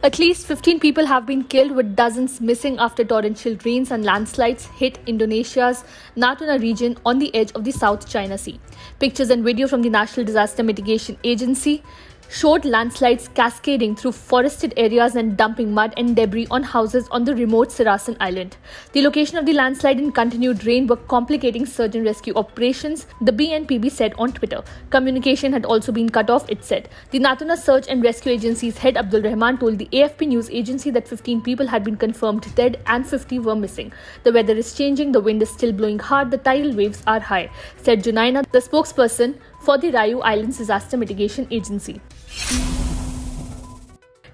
At least 15 people have been killed with dozens missing after torrential rains and landslides hit Indonesia's Natuna region on the edge of the South China Sea. Pictures and video from the National Disaster Mitigation Agency showed landslides cascading through forested areas and dumping mud and debris on houses on the remote Serasan Island. The location of the landslide and continued rain were complicating search and rescue operations, the BNPB said on Twitter. Communication had also been cut off, it said. The Natuna Search and Rescue Agency's head Abdul Rahman told the AFP news agency that 15 people had been confirmed dead and 50 were missing. The weather is changing, the wind is still blowing hard, the tidal waves are high, said Junaina, the spokesperson for the Rayu Islands Disaster Mitigation Agency.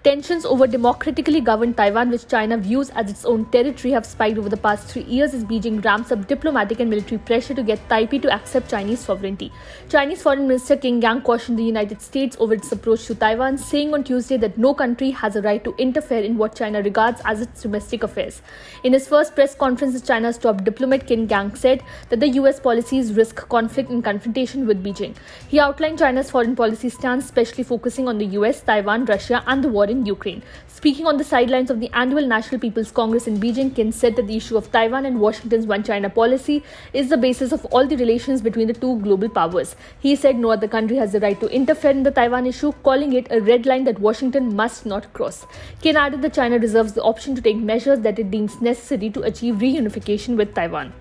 Tensions over democratically governed Taiwan, which China views as its own territory, have spiked over the past 3 years as Beijing ramps up diplomatic and military pressure to get Taipei to accept Chinese sovereignty. Chinese Foreign Minister King Yang cautioned the United States over its approach to Taiwan, saying on Tuesday that no country has a right to interfere in what China regards as its domestic affairs. In his first press conference as China's top diplomat, King Yang said that the US policies risk conflict and confrontation with Beijing. He outlined China's foreign policy stance, especially focusing on the US, Taiwan, Russia, and the war in Ukraine. Speaking on the sidelines of the annual National People's Congress in Beijing, King said that the issue of Taiwan and Washington's One China policy is the basis of all the relations between the two global powers. He said no other country has the right to interfere in the Taiwan issue, calling it a red line that Washington must not cross. King added that China reserves the option to take measures that it deems necessary to achieve reunification with Taiwan.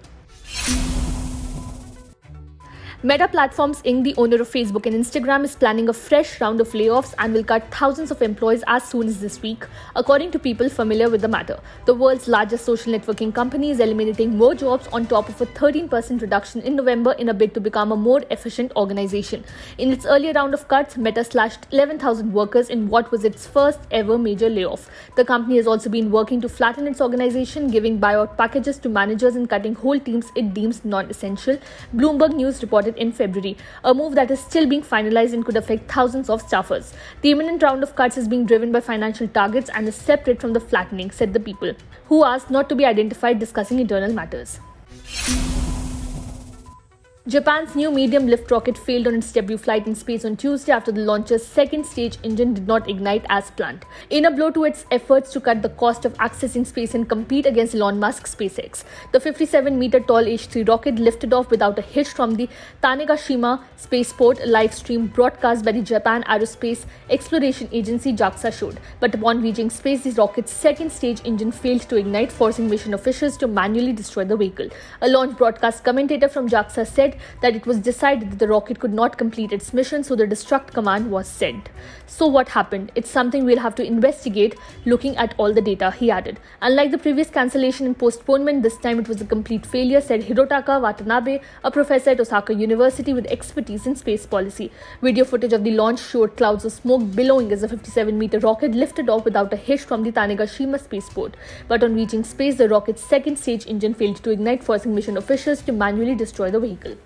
Meta Platforms Inc., the owner of Facebook and Instagram, is planning a fresh round of layoffs and will cut thousands of employees as soon as this week, according to people familiar with the matter. The world's largest social networking company is eliminating more jobs on top of a 13% reduction in November in a bid to become a more efficient organization. In its earlier round of cuts, Meta slashed 11,000 workers in what was its first ever major layoff. The company has also been working to flatten its organization, giving buyout packages to managers and cutting whole teams it deems non-essential, Bloomberg News reported in February, a move that is still being finalized and could affect thousands of staffers. The imminent round of cuts is being driven by financial targets and is separate from the flattening, said the people, who asked not to be identified discussing internal matters. Japan's new medium-lift rocket failed on its debut flight in space on Tuesday after the launcher's second-stage engine did not ignite as planned, in a blow to its efforts to cut the cost of accessing space and compete against Elon Musk's SpaceX. The 57-meter-tall H-3 rocket lifted off without a hitch from the Tanegashima spaceport, a live stream broadcast by the Japan Aerospace Exploration Agency JAXA showed. But upon reaching space, the rocket's second-stage engine failed to ignite, forcing mission officials to manually destroy the vehicle. A launch broadcast commentator from JAXA said that it was decided that the rocket could not complete its mission, so the destruct command was sent. So what happened? It's something we'll have to investigate, looking at all the data, he added. Unlike the previous cancellation and postponement, this time it was a complete failure, said Hirotaka Watanabe, a professor at Osaka University with expertise in space policy. Video footage of the launch showed clouds of smoke billowing as a 57-meter rocket lifted off without a hitch from the Tanegashima spaceport. But on reaching space, the rocket's second-stage engine failed to ignite, forcing mission officials to manually destroy the vehicle.